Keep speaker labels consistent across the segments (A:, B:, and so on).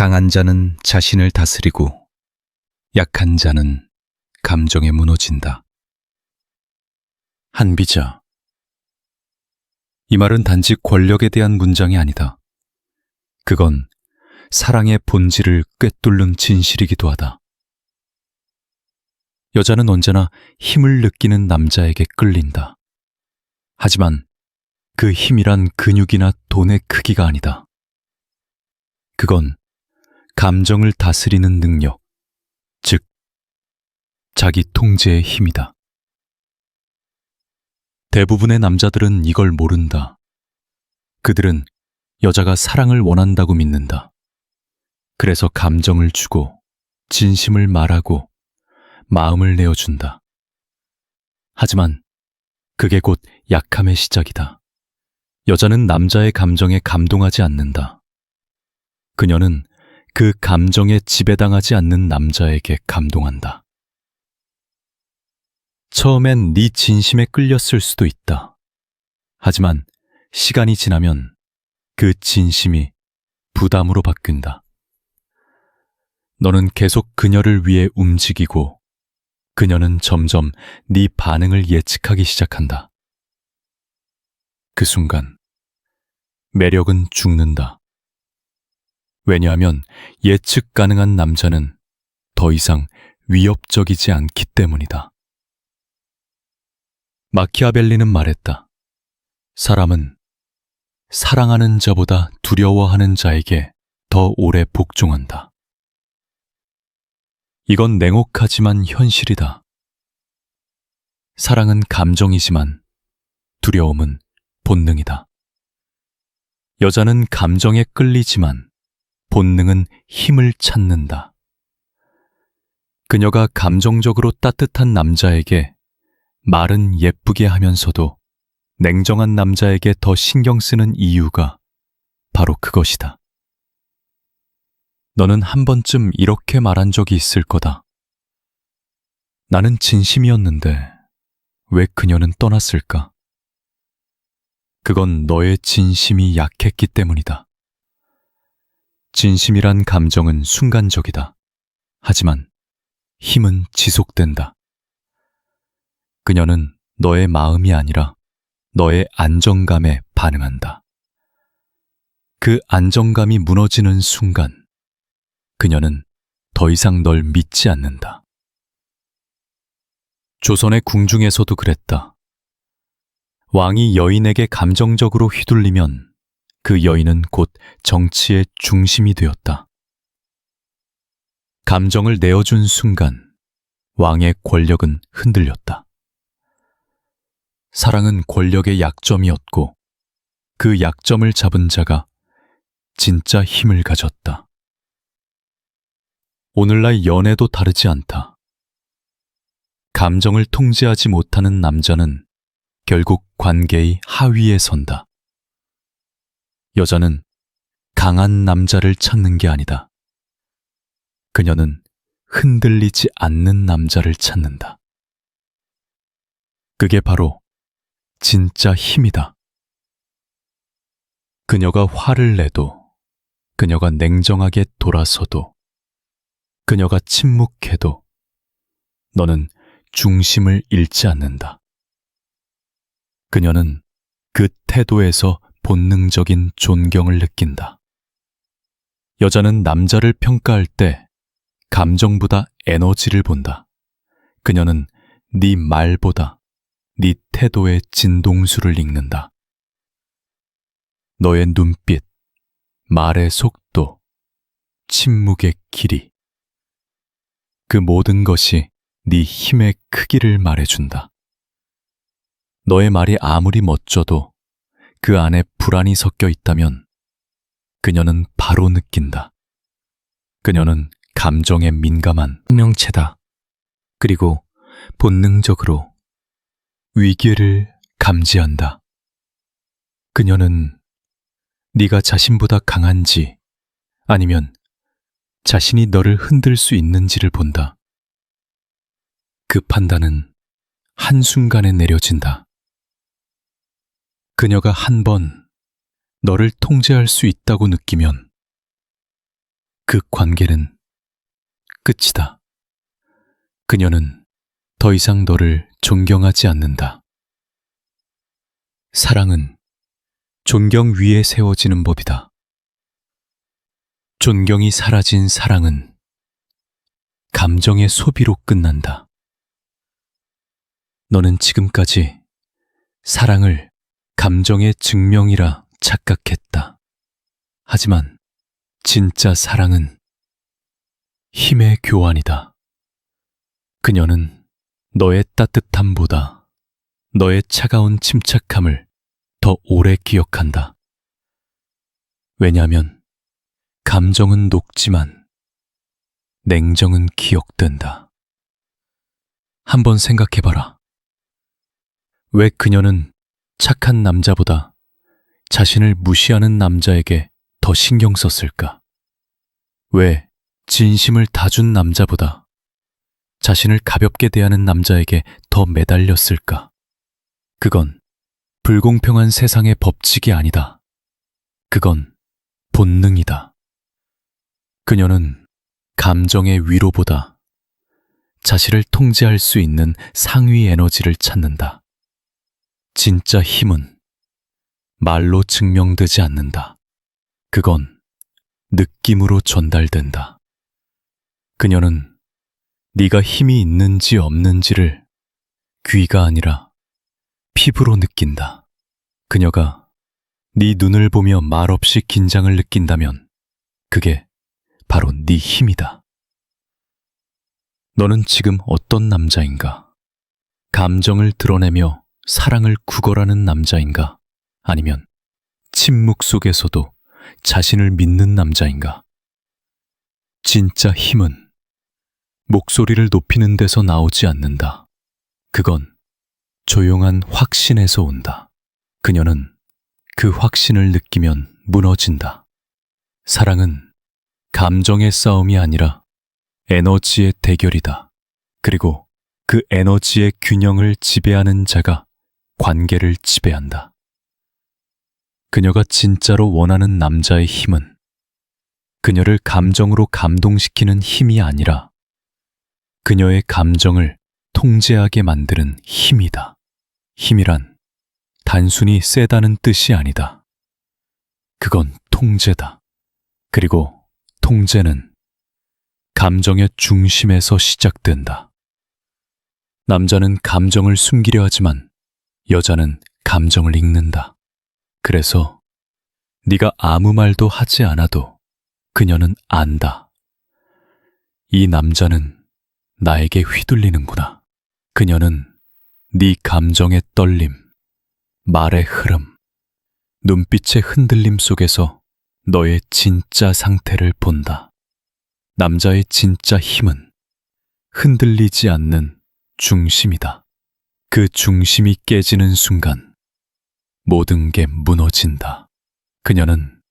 A: 강한 자는 자신을 다스리고 약한 자는 감정에 무너진다. 한비자. 이 말은 단지 권력에 대한 문장이 아니다. 그건 사랑의 본질을 꿰뚫는 진실이기도 하다. 여자는 언제나 힘을 느끼는 남자에게 끌린다. 하지만 그 힘이란 근육이나 돈의 크기가 아니다. 그건 감정을 다스리는 능력, 즉 자기 통제의 힘이다. 대부분의 남자들은 이걸 모른다. 그들은 여자가 사랑을 원한다고 믿는다. 그래서 감정을 주고 진심을 말하고 마음을 내어준다. 하지만 그게 곧 약함의 시작이다. 여자는 남자의 감정에 감동하지 않는다. 그녀는 그 감정에 지배당하지 않는 남자에게 감동한다. 처음엔 네 진심에 끌렸을 수도 있다. 하지만 시간이 지나면 그 진심이 부담으로 바뀐다. 너는 계속 그녀를 위해 움직이고 그녀는 점점 네 반응을 예측하기 시작한다. 그 순간 매력은 죽는다. 왜냐하면 예측 가능한 남자는 더 이상 위협적이지 않기 때문이다. 마키아벨리는 말했다. 사람은 사랑하는 자보다 두려워하는 자에게 더 오래 복종한다. 이건 냉혹하지만 현실이다. 사랑은 감정이지만 두려움은 본능이다. 여자는 감정에 끌리지만 본능은 힘을 찾는다. 그녀가 감정적으로 따뜻한 남자에게 말은 예쁘게 하면서도 냉정한 남자에게 더 신경 쓰는 이유가 바로 그것이다. 너는 한 번쯤 이렇게 말한 적이 있을 거다. 나는 진심이었는데 왜 그녀는 떠났을까? 그건 너의 진심이 약했기 때문이다. 진심이란 감정은 순간적이다. 하지만 힘은 지속된다. 그녀는 너의 마음이 아니라 너의 안정감에 반응한다. 그 안정감이 무너지는 순간 그녀는 더 이상 널 믿지 않는다. 조선의 궁중에서도 그랬다. 왕이 여인에게 감정적으로 휘둘리면 그 여인은 곧 정치의 중심이 되었다. 감정을 내어준 순간 왕의 권력은 흔들렸다. 사랑은 권력의 약점이었고 그 약점을 잡은 자가 진짜 힘을 가졌다. 오늘날 연애도 다르지 않다. 감정을 통제하지 못하는 남자는 결국 관계의 하위에 선다. 여자는 강한 남자를 찾는 게 아니다. 그녀는 흔들리지 않는 남자를 찾는다. 그게 바로 진짜 힘이다. 그녀가 화를 내도, 그녀가 냉정하게 돌아서도, 그녀가 침묵해도 너는 중심을 잃지 않는다. 그녀는 그 태도에서 본능적인 존경을 느낀다. 여자는 남자를 평가할 때 감정보다 에너지를 본다. 그녀는 네 말보다 네 태도의 진동수를 읽는다. 너의 눈빛, 말의 속도, 침묵의 길이. 그 모든 것이 네 힘의 크기를 말해준다. 너의 말이 아무리 멋져도 그 안에 불안이 섞여 있다면 그녀는 바로 느낀다. 그녀는 감정에 민감한 생명체다. 그리고 본능적으로 위기를 감지한다. 그녀는 네가 자신보다 강한지 아니면 자신이 너를 흔들 수 있는지를 본다. 그 판단은 한순간에 내려진다. 그녀가 한 번 너를 통제할 수 있다고 느끼면 그 관계는 끝이다. 그녀는 더 이상 너를 존경하지 않는다. 사랑은 존경 위에 세워지는 법이다. 존경이 사라진 사랑은 감정의 소비로 끝난다. 너는 지금까지 사랑을 감정의 증명이라 착각했다. 하지만 진짜 사랑은 힘의 교환이다. 그녀는 너의 따뜻함보다 너의 차가운 침착함을 더 오래 기억한다. 왜냐하면 감정은 녹지만 냉정은 기억된다. 한번 생각해봐라. 왜 그녀는 착한 남자보다 자신을 무시하는 남자에게 더 신경 썼을까? 왜 진심을 다 준 남자보다 자신을 가볍게 대하는 남자에게 더 매달렸을까? 그건 불공평한 세상의 법칙이 아니다. 그건 본능이다. 그녀는 감정의 위로보다 자신을 통제할 수 있는 상위 에너지를 찾는다. 진짜 힘은 말로 증명되지 않는다. 그건 느낌으로 전달된다. 그녀는 네가 힘이 있는지 없는지를 귀가 아니라 피부로 느낀다. 그녀가 네 눈을 보며 말없이 긴장을 느낀다면 그게 바로 네 힘이다. 너는 지금 어떤 남자인가? 감정을 드러내며 사랑을 구걸하는 남자인가? 아니면 침묵 속에서도 자신을 믿는 남자인가? 진짜 힘은 목소리를 높이는 데서 나오지 않는다. 그건 조용한 확신에서 온다. 그녀는 그 확신을 느끼면 무너진다. 사랑은 감정의 싸움이 아니라 에너지의 대결이다. 그리고 그 에너지의 균형을 지배하는 자가 관계를 지배한다. 그녀가 진짜로 원하는 남자의 힘은 그녀를 감정으로 감동시키는 힘이 아니라 그녀의 감정을 통제하게 만드는 힘이다. 힘이란 단순히 세다는 뜻이 아니다. 그건 통제다. 그리고 통제는 감정의 중심에서 시작된다. 남자는 감정을 숨기려 하지만 여자는 감정을 읽는다. 그래서 네가 아무 말도 하지 않아도 그녀는 안다. 이 남자는 나에게 휘둘리는구나. 그녀는 네 감정의 떨림, 말의 흐름, 눈빛의 흔들림 속에서 너의 진짜 상태를 본다. 남자의 진짜 힘은 흔들리지 않는 중심이다. 그 중심이 깨지는 순간 모든 게 무너진다. 그녀는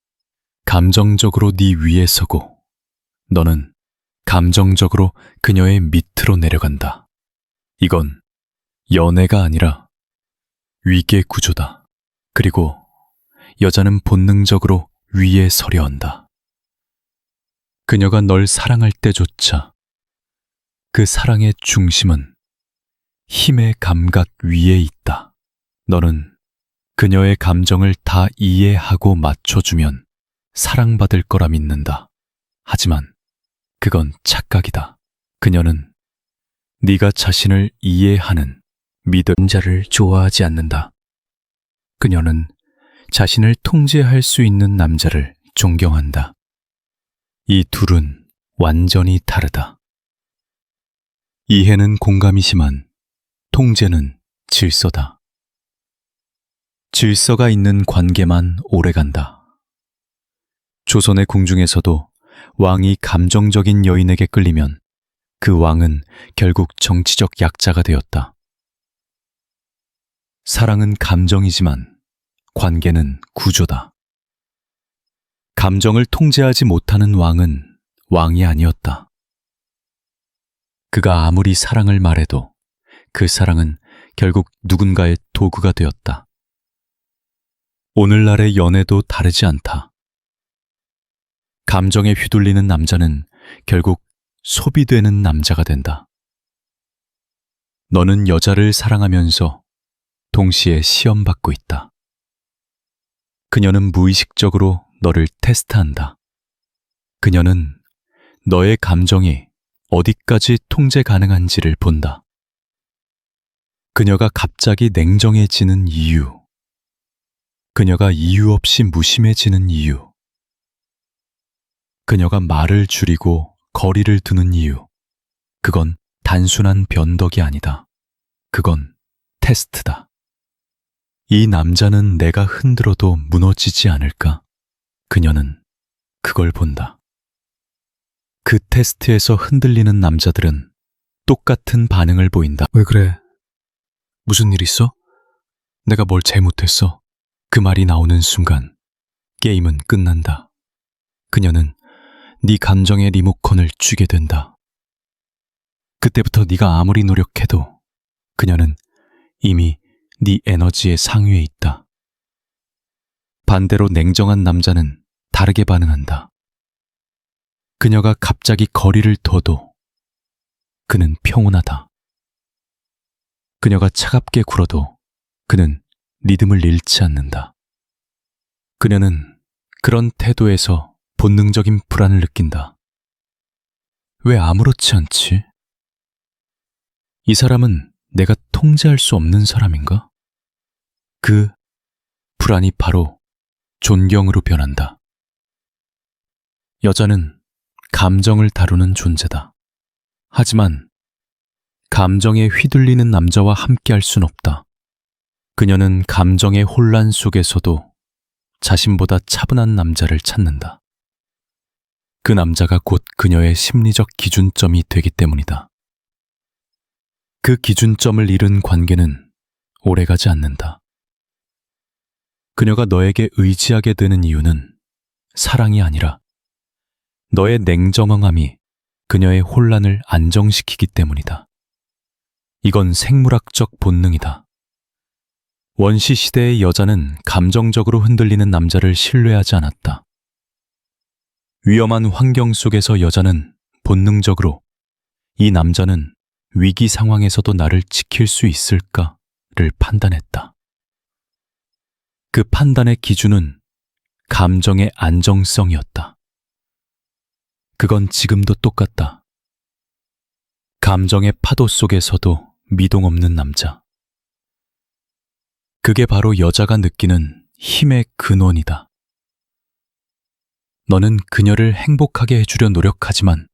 A: 감정적으로 네 위에 서고 너는 감정적으로 그녀의 밑으로 내려간다. 이건 연애가 아니라 위계 구조다. 그리고 여자는 본능적으로 위에 서려 한다. 그녀가 널 사랑할 때조차 그 사랑의 중심은 힘의 감각 위에 있다. 너는 그녀의 감정을 다 이해하고 맞춰주면 사랑받을 거라 믿는다. 하지만 그건 착각이다. 그녀는 네가 자신을 이해하는 믿음자를 좋아하지 않는다. 그녀는 자신을 통제할 수 있는 남자를 존경한다. 이 둘은 완전히 다르다. 이해는 공감이지만 통제는 질서다. 질서가 있는 관계만 오래간다. 조선의 궁중에서도 왕이 감정적인 여인에게 끌리면 그 왕은 결국 정치적 약자가 되었다. 사랑은 감정이지만 관계는 구조다. 감정을 통제하지 못하는 왕은 왕이 아니었다. 그가 아무리 사랑을 말해도 그 사랑은 결국 누군가의 도구가 되었다. 오늘날의 연애도 다르지 않다. 감정에 휘둘리는 남자는 결국 소비되는 남자가 된다. 너는 여자를 사랑하면서 동시에 시험받고 있다. 그녀는 무의식적으로 너를 테스트한다. 그녀는 너의 감정이 어디까지 통제 가능한지를 본다. 그녀가 갑자기 냉정해지는 이유, 그녀가 이유 없이 무심해지는 이유, 그녀가 말을 줄이고 거리를 두는 이유, 그건 단순한 변덕이 아니다. 그건 테스트다. 이 남자는 내가 흔들어도 무너지지 않을까? 그녀는 그걸 본다. 그 테스트에서 흔들리는 남자들은 똑같은 반응을 보인다. 왜 그래? 무슨 일 있어? 내가 뭘 잘못했어? 그 말이 나오는 순간 게임은 끝난다. 그녀는 네 감정의 리모컨을 쥐게 된다. 그때부터 네가 아무리 노력해도 그녀는 이미 네 에너지의 상위에 있다. 반대로 냉정한 남자는 다르게 반응한다. 그녀가 갑자기 거리를 둬도 그는 평온하다. 그녀가 차갑게 굴어도 그는 리듬을 잃지 않는다. 그녀는 그런 태도에서 본능적인 불안을 느낀다. 왜 아무렇지 않지? 이 사람은 내가 통제할 수 없는 사람인가? 그 불안이 바로 존경으로 변한다. 여자는 감정을 다루는 존재다. 하지만 감정에 휘둘리는 남자와 함께할 순 없다. 그녀는 감정의 혼란 속에서도 자신보다 차분한 남자를 찾는다. 그 남자가 곧 그녀의 심리적 기준점이 되기 때문이다. 그 기준점을 잃은 관계는 오래가지 않는다. 그녀가 너에게 의지하게 되는 이유는 사랑이 아니라 너의 냉정함이 그녀의 혼란을 안정시키기 때문이다. 이건 생물학적 본능이다. 원시 시대의 여자는 감정적으로 흔들리는 남자를 신뢰하지 않았다. 위험한 환경 속에서 여자는 본능적으로 이 남자는 위기 상황에서도 나를 지킬 수 있을까를 판단했다. 그 판단의 기준은 감정의 안정성이었다. 그건 지금도 똑같다. 감정의 파도 속에서도 미동 없는 남자. 그게 바로 여자가 느끼는 힘의 근원이다. 너는 그녀를 행복하게 해주려 노력하지만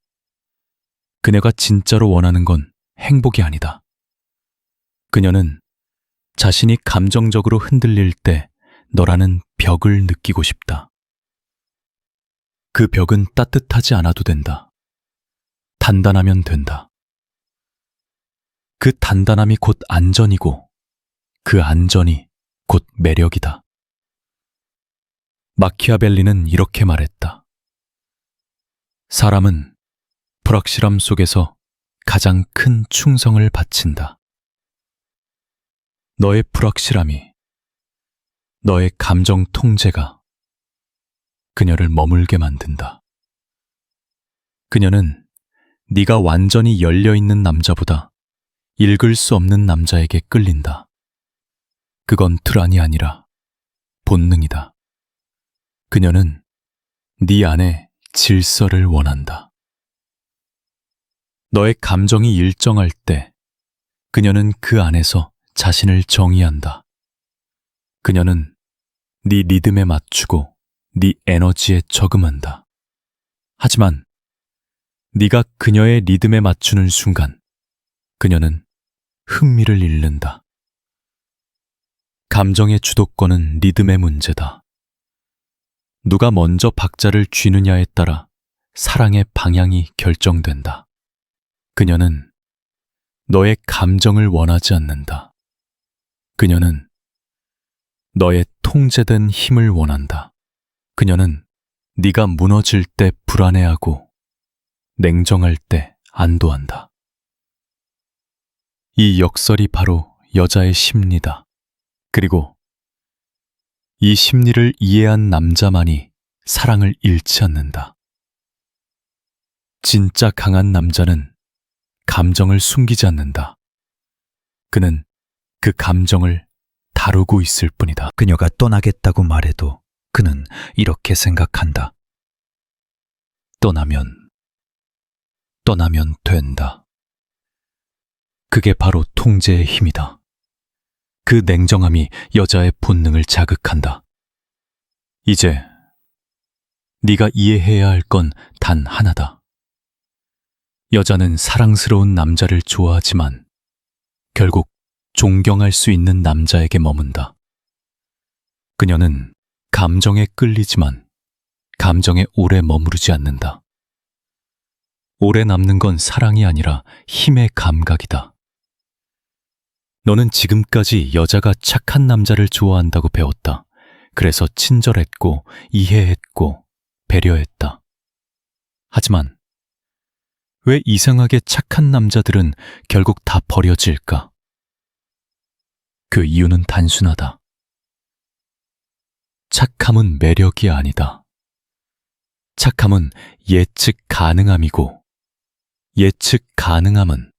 A: 그녀가 진짜로 원하는 건 행복이 아니다. 그녀는 자신이 감정적으로 흔들릴 때 너라는 벽을 느끼고 싶다. 그 벽은 따뜻하지 않아도 된다. 단단하면 된다. 그 단단함이 곧 안전이고 그 안전이 곧 매력이다. 마키아벨리는 이렇게 말했다. 사람은 불확실함 속에서 가장 큰 충성을 바친다. 너의 불확실함이, 너의 감정 통제가 그녀를 머물게 만든다. 그녀는 네가 완전히 열려있는 남자보다 읽을 수 없는 남자에게 끌린다. 그건 불안이 아니라 본능이다. 그녀는 네 안에 질서를 원한다. 너의 감정이 일정할 때 그녀는 그 안에서 자신을 정의한다. 그녀는 네 리듬에 맞추고 네 에너지에 저금한다. 하지만 네가 그녀의 리듬에 맞추는 순간 그녀는 흥미를 잃는다. 감정의 주도권은 리듬의 문제다. 누가 먼저 박자를 쥐느냐에 따라 사랑의 방향이 결정된다. 그녀는 너의 감정을 원하지 않는다. 그녀는 너의 통제된 힘을 원한다. 그녀는 네가 무너질 때 불안해하고 냉정할 때 안도한다. 이 역설이 바로 여자의 심리다. 그리고 이 심리를 이해한 남자만이 사랑을 잃지 않는다. 진짜 강한 남자는 감정을 숨기지 않는다. 그는 그 감정을 다루고 있을 뿐이다.
B: 그녀가 떠나겠다고 말해도 그는 이렇게 생각한다.
A: 떠나면 된다. 그게 바로 통제의 힘이다. 그 냉정함이 여자의 본능을 자극한다. 이제 네가 이해해야 할 건 단 하나다. 여자는 사랑스러운 남자를 좋아하지만 결국 존경할 수 있는 남자에게 머문다. 그녀는 감정에 끌리지만 감정에 오래 머무르지 않는다. 오래 남는 건 사랑이 아니라 힘의 감각이다. 너는 지금까지 여자가 착한 남자를 좋아한다고 배웠다. 그래서 친절했고 이해했고 배려했다. 하지만 왜 이상하게 착한 남자들은 결국 다 버려질까? 그 이유는 단순하다. 착함은 매력이 아니다. 착함은 예측 가능함이고 예측 가능함은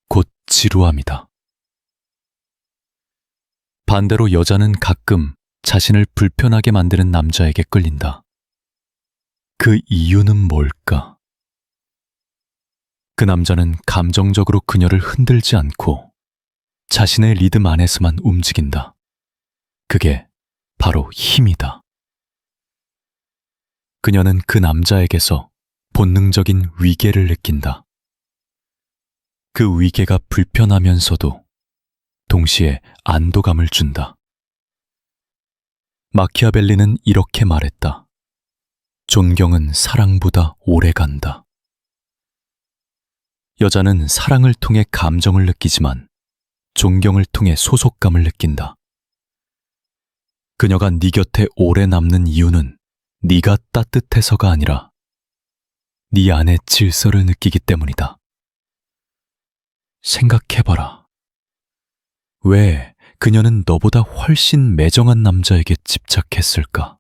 A: 곧 지루함이다. 반대로 여자는 가끔 자신을 불편하게 만드는 남자에게 끌린다. 그 이유는 뭘까? 그 남자는 감정적으로 그녀를 흔들지 않고 자신의 리듬 안에서만 움직인다. 그게 바로 힘이다. 그녀는 그 남자에게서 본능적인 위계를 느낀다. 그 위계가 불편하면서도 동시에 안도감을 준다. 마키아벨리는 이렇게 말했다. 존경은 사랑보다 오래 간다. 여자는 사랑을 통해 감정을 느끼지만 존경을 통해 소속감을 느낀다. 그녀가 네 곁에 오래 남는 이유는 네가 따뜻해서가 아니라 네 안의 질서를 느끼기 때문이다. 생각해봐라. 왜 그녀는 너보다 훨씬 매정한 남자에게 집착했을까?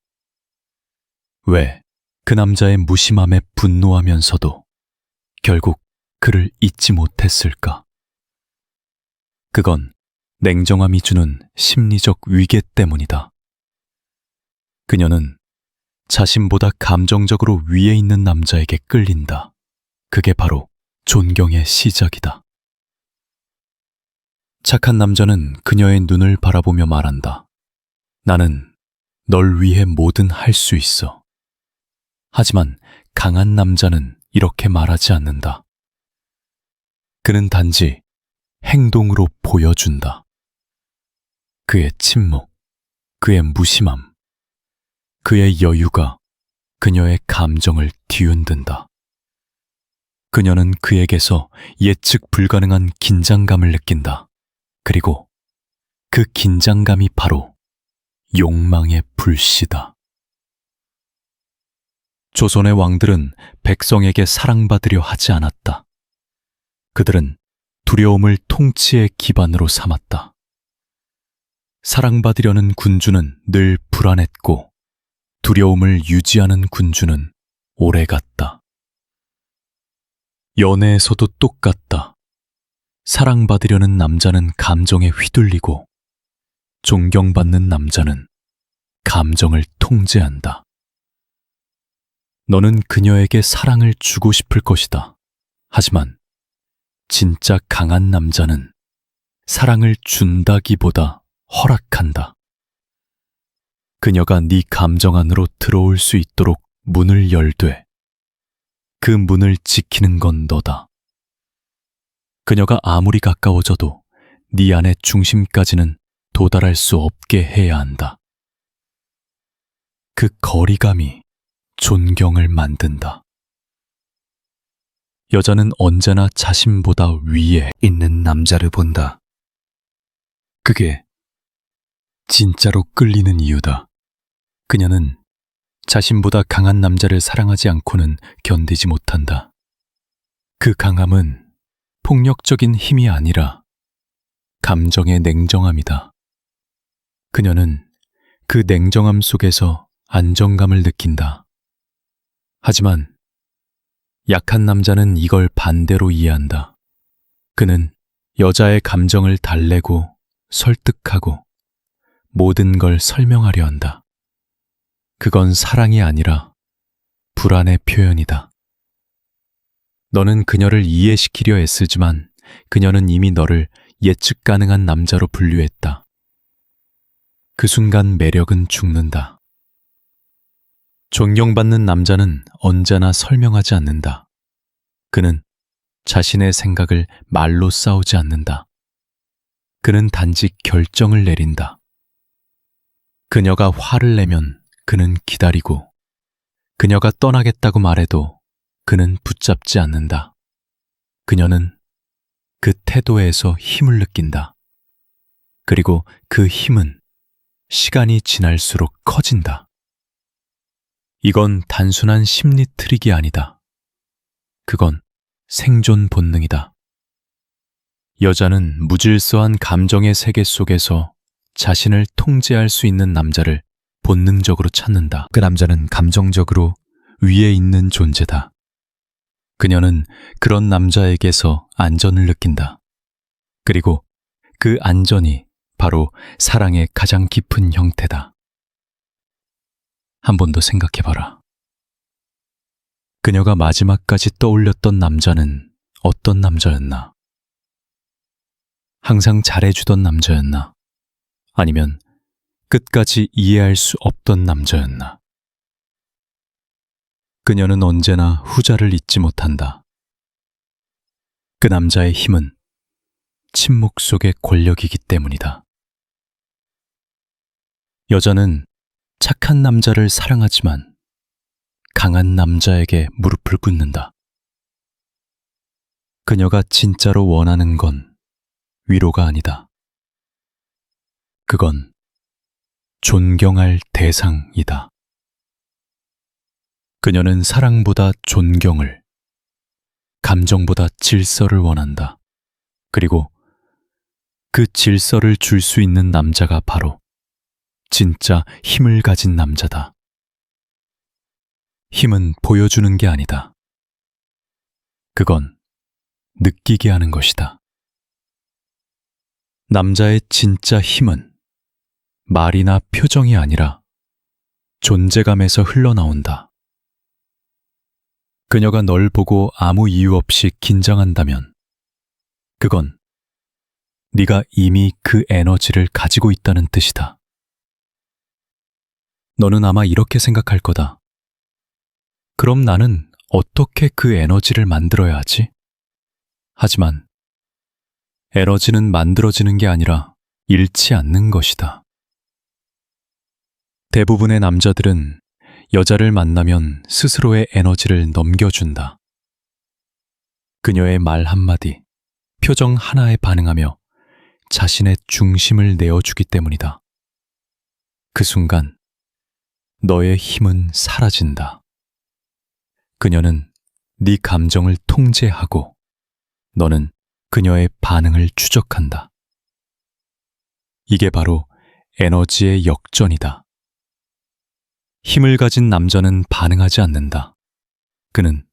A: 왜 그 남자의 무심함에 분노하면서도 결국 그를 잊지 못했을까? 그건 냉정함이 주는 심리적 위계 때문이다. 그녀는 자신보다 감정적으로 위에 있는 남자에게 끌린다. 그게 바로 존경의 시작이다. 착한 남자는 그녀의 눈을 바라보며 말한다. 나는 널 위해 뭐든 할 수 있어. 하지만 강한 남자는 이렇게 말하지 않는다. 그는 단지 행동으로 보여준다. 그의 침묵, 그의 무심함, 그의 여유가 그녀의 감정을 뒤흔든다. 그녀는 그에게서 예측 불가능한 긴장감을 느낀다. 그리고 그 긴장감이 바로 욕망의 불씨다. 조선의 왕들은 백성에게 사랑받으려 하지 않았다. 그들은 두려움을 통치의 기반으로 삼았다. 사랑받으려는 군주는 늘 불안했고 두려움을 유지하는 군주는 오래갔다. 연애에서도 똑같다. 사랑받으려는 남자는 감정에 휘둘리고 존경받는 남자는 감정을 통제한다. 너는 그녀에게 사랑을 주고 싶을 것이다. 하지만 진짜 강한 남자는 사랑을 준다기보다 허락한다. 그녀가 네 감정 안으로 들어올 수 있도록 문을 열되 그 문을 지키는 건 너다. 그녀가 아무리 가까워져도 네 안의 중심까지는 도달할 수 없게 해야 한다. 그 거리감이 존경을 만든다. 여자는 언제나 자신보다 위에
B: 있는 남자를 본다.
A: 그게 진짜로 끌리는 이유다. 그녀는 자신보다 강한 남자를 사랑하지 않고는 견디지 못한다. 그 강함은 폭력적인 힘이 아니라 감정의 냉정함이다. 그녀는 그 냉정함 속에서 안정감을 느낀다. 하지만 약한 남자는 이걸 반대로 이해한다. 그는 여자의 감정을 달래고 설득하고 모든 걸 설명하려 한다. 그건 사랑이 아니라 불안의 표현이다. 너는 그녀를 이해시키려 애쓰지만 그녀는 이미 너를 예측 가능한 남자로 분류했다. 그 순간 매력은 죽는다. 존경받는 남자는 언제나 설명하지 않는다. 그는 자신의 생각을 말로 싸우지 않는다. 그는 단지 결정을 내린다. 그녀가 화를 내면 그는 기다리고, 그녀가 떠나겠다고 말해도 그는 붙잡지 않는다. 그녀는 그 태도에서 힘을 느낀다. 그리고 그 힘은 시간이 지날수록 커진다. 이건 단순한 심리 트릭이 아니다. 그건 생존 본능이다. 여자는 무질서한 감정의 세계 속에서 자신을 통제할 수 있는 남자를 본능적으로 찾는다. 그 남자는 감정적으로 위에 있는 존재다. 그녀는 그런 남자에게서 안전을 느낀다. 그리고 그 안전이 바로 사랑의 가장 깊은 형태다. 한 번 더 생각해봐라. 그녀가 마지막까지 떠올렸던 남자는 어떤 남자였나? 항상 잘해주던 남자였나? 아니면 끝까지 이해할 수 없던 남자였나? 그녀는 언제나 후자를 잊지 못한다. 그 남자의 힘은 침묵 속의 권력이기 때문이다. 여자는 착한 남자를 사랑하지만 강한 남자에게 무릎을 꿇는다. 그녀가 진짜로 원하는 건 위로가 아니다. 그건 존경할 대상이다. 그녀는 사랑보다 존경을, 감정보다 질서를 원한다. 그리고 그 질서를 줄 수 있는 남자가 바로 진짜 힘을 가진 남자다. 힘은 보여주는 게 아니다. 그건 느끼게 하는 것이다. 남자의 진짜 힘은 말이나 표정이 아니라 존재감에서 흘러나온다. 그녀가 널 보고 아무 이유 없이 긴장한다면 그건 네가 이미 그 에너지를 가지고 있다는 뜻이다. 너는 아마 이렇게 생각할 거다. 그럼 나는 어떻게 그 에너지를 만들어야 하지? 하지만 에너지는 만들어지는 게 아니라 잃지 않는 것이다. 대부분의 남자들은 여자를 만나면 스스로의 에너지를 넘겨준다. 그녀의 말 한마디, 표정 하나에 반응하며 자신의 중심을 내어주기 때문이다. 그 순간 너의 힘은 사라진다. 그녀는 네 감정을 통제하고 너는 그녀의 반응을 추적한다. 이게 바로 에너지의 역전이다. 힘을 가진 남자는 반응하지 않는다. 그는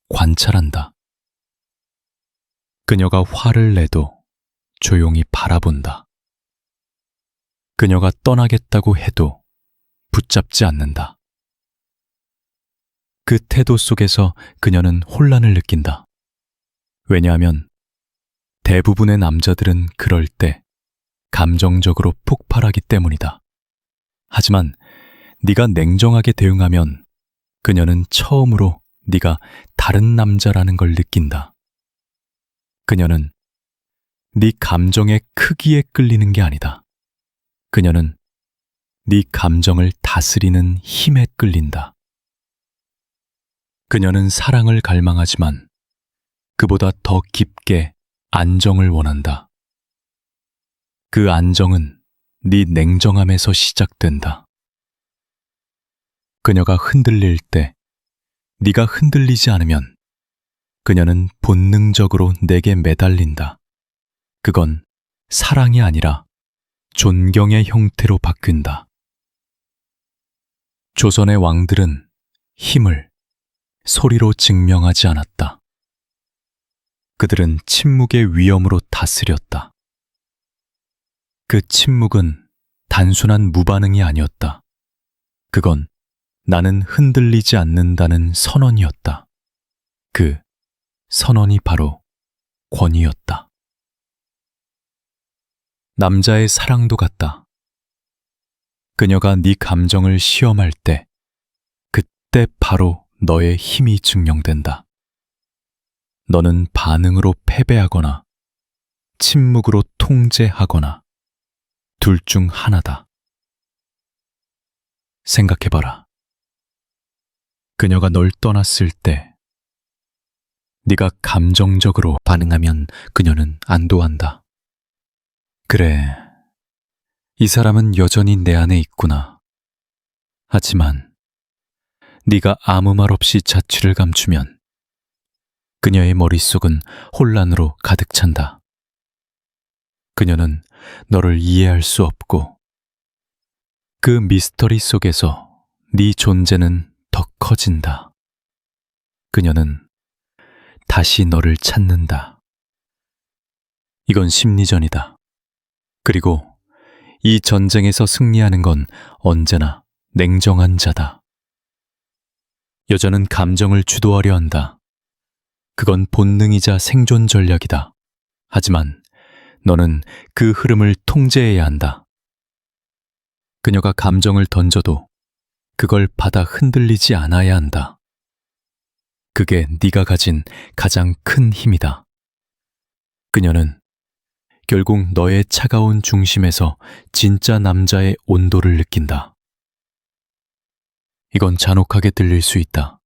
A: 관찰한다. 그녀가 화를 내도 조용히 바라본다. 그녀가 떠나겠다고 해도 붙잡지 않는다. 그 태도 속에서 그녀는 혼란을 느낀다. 왜냐하면 대부분의 남자들은 그럴 때 감정적으로 폭발하기 때문이다. 하지만 네가 냉정하게 대응하면 그녀는 처음으로 네가 다른 남자라는 걸 느낀다. 그녀는 네 감정의 크기에 끌리는 게 아니다. 그녀는 네 감정을 다스리는 힘에 끌린다. 그녀는 사랑을 갈망하지만 그보다 더 깊게 안정을 원한다. 그 안정은 네 냉정함에서 시작된다. 그녀가 흔들릴 때 네가 흔들리지 않으면 그녀는 본능적으로 내게 매달린다. 그건 사랑이 아니라 존경의 형태로 바뀐다. 조선의 왕들은 힘을 소리로 증명하지 않았다. 그들은 침묵의 위엄으로 다스렸다. 그 침묵은 단순한 무반응이 아니었다. 그건 나는 흔들리지 않는다는 선언이었다. 그 선언이 바로 권위였다. 남자의 사랑도 같다. 그녀가 네 감정을 시험할 때, 그때 바로 너의 힘이 증명된다. 너는 반응으로 패배하거나 침묵으로 통제하거나 둘 중 하나다. 생각해봐라. 그녀가 널 떠났을 때 네가 감정적으로 반응하면 그녀는 안도한다. 그래, 이 사람은 여전히 내 안에 있구나. 하지만 네가 아무 말 없이 자취를 감추면 그녀의 머릿속은 혼란으로 가득 찬다. 그녀는 너를 이해할 수 없고 그 미스터리 속에서 네 존재는 더 커진다. 그녀는 다시 너를 찾는다. 이건 심리전이다. 그리고 이 전쟁에서 승리하는 건 언제나 냉정한 자다. 여자는 감정을 주도하려 한다. 그건 본능이자 생존 전략이다. 하지만 너는 그 흐름을 통제해야 한다. 그녀가 감정을 던져도 그걸 받아 흔들리지 않아야 한다. 그게 네가 가진 가장 큰 힘이다. 그녀는 결국 너의 차가운 중심에서 진짜 남자의 온도를 느낀다. 이건 잔혹하게 들릴 수 있다.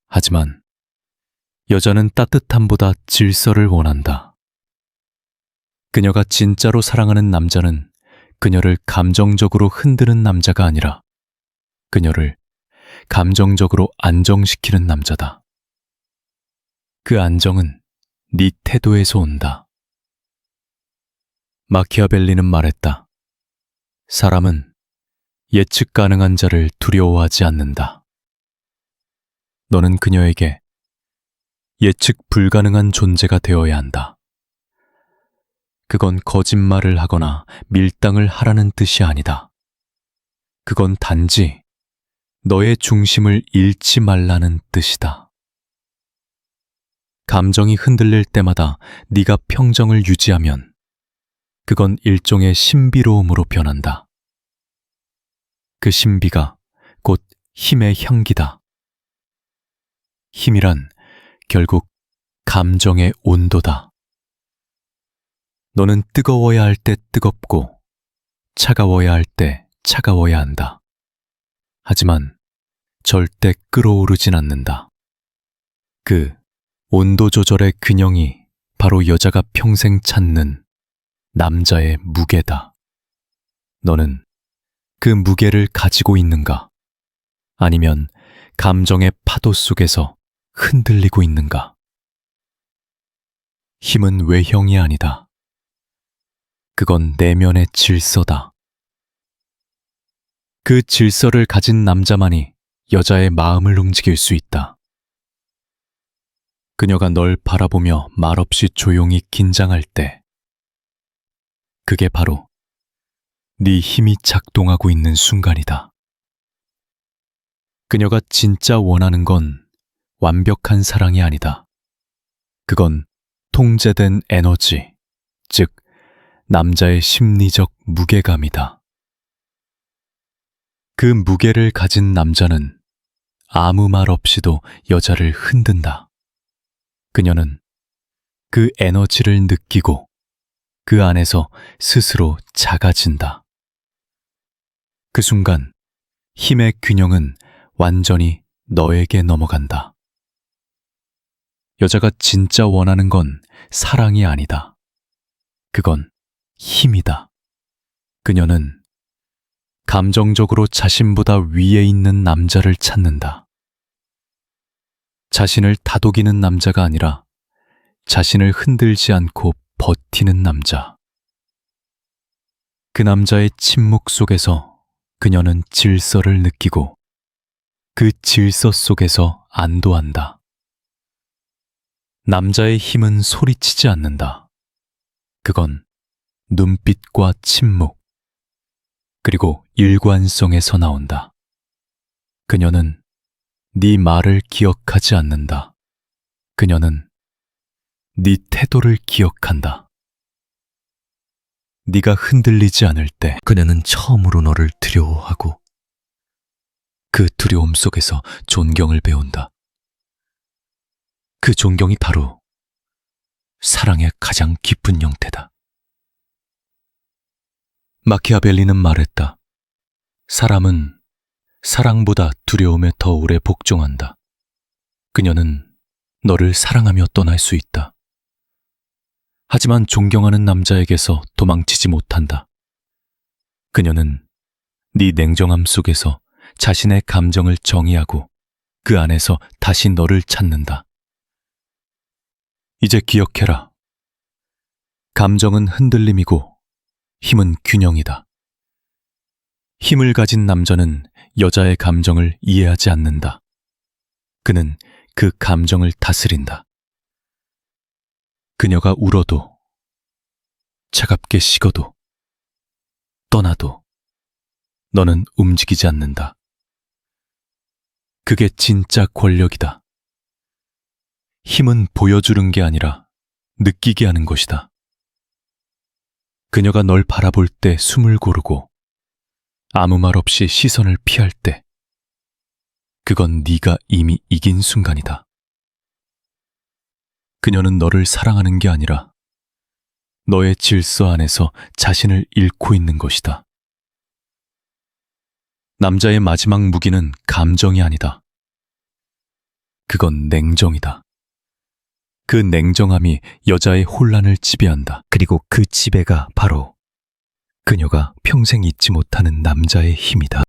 A: 하지만 여자는 따뜻함보다 질서를 원한다. 그녀가 진짜로 사랑하는 남자는 그녀를 감정적으로 흔드는 남자가 아니라 그녀를 감정적으로 안정시키는 남자다. 그 안정은 네 태도에서 온다. 마키아벨리는 말했다. 사람은 예측 가능한 자를 두려워하지 않는다. 너는 그녀에게 예측 불가능한 존재가 되어야 한다. 그건 거짓말을 하거나 밀당을 하라는 뜻이 아니다. 그건 단지 너의 중심을 잃지 말라는 뜻이다. 감정이 흔들릴 때마다 네가 평정을 유지하면 그건 일종의 신비로움으로 변한다. 그 신비가 곧 힘의 향기다. 힘이란 결국 감정의 온도다. 너는 뜨거워야 할 때 뜨겁고 차가워야 할 때 차가워야 한다. 하지만 절대 끓어오르진 않는다. 그 온도 조절의 균형이 바로 여자가 평생 찾는 남자의 무게다. 너는 그 무게를 가지고 있는가? 아니면 감정의 파도 속에서 흔들리고 있는가? 힘은 외형이 아니다. 그건 내면의 질서다. 그 질서를 가진 남자만이 여자의 마음을 움직일 수 있다. 그녀가 널 바라보며 말없이 조용히 긴장할 때, 그게 바로 네 힘이 작동하고 있는 순간이다. 그녀가 진짜 원하는 건 완벽한 사랑이 아니다. 그건 통제된 에너지, 즉 남자의 심리적 무게감이다. 그 무게를 가진 남자는 아무 말 없이도 여자를 흔든다. 그녀는 그 에너지를 느끼고 그 안에서 스스로 작아진다. 그 순간 힘의 균형은 완전히 너에게 넘어간다. 여자가 진짜 원하는 건 사랑이 아니다. 그건 힘이다. 그녀는 감정적으로 자신보다 위에 있는 남자를 찾는다. 자신을 다독이는 남자가 아니라 자신을 흔들지 않고 버티는 남자. 그 남자의 침묵 속에서 그녀는 질서를 느끼고 그 질서 속에서 안도한다. 남자의 힘은 소리치지 않는다. 그건 눈빛과 침묵, 그리고 일관성에서 나온다. 그녀는 네 말을 기억하지 않는다. 그녀는 네 태도를 기억한다. 네가 흔들리지 않을 때
B: 그녀는 처음으로 너를 두려워하고
A: 그 두려움 속에서 존경을 배운다. 그 존경이 바로 사랑의 가장 깊은 형태다. 마키아벨리는 말했다. 사람은 사랑보다 두려움에 더 오래 복종한다. 그녀는 너를 사랑하며 떠날 수 있다. 하지만 존경하는 남자에게서 도망치지 못한다. 그녀는 네 냉정함 속에서 자신의 감정을 정의하고 그 안에서 다시 너를 찾는다. 이제 기억해라. 감정은 흔들림이고 힘은 균형이다. 힘을 가진 남자는 여자의 감정을 이해하지 않는다. 그는 그 감정을 다스린다. 그녀가 울어도, 차갑게 식어도, 떠나도 너는 움직이지 않는다. 그게 진짜 권력이다. 힘은 보여주는 게 아니라 느끼게 하는 것이다. 그녀가 널 바라볼 때 숨을 고르고 아무 말 없이 시선을 피할 때 그건 네가 이미 이긴 순간이다. 그녀는 너를 사랑하는 게 아니라 너의 질서 안에서 자신을 잃고 있는 것이다. 남자의 마지막 무기는 감정이 아니다. 그건 냉정이다. 그 냉정함이 여자의 혼란을 지배한다.
B: 그리고 그 지배가 바로 그녀가 평생 잊지 못하는 남자의 힘이다.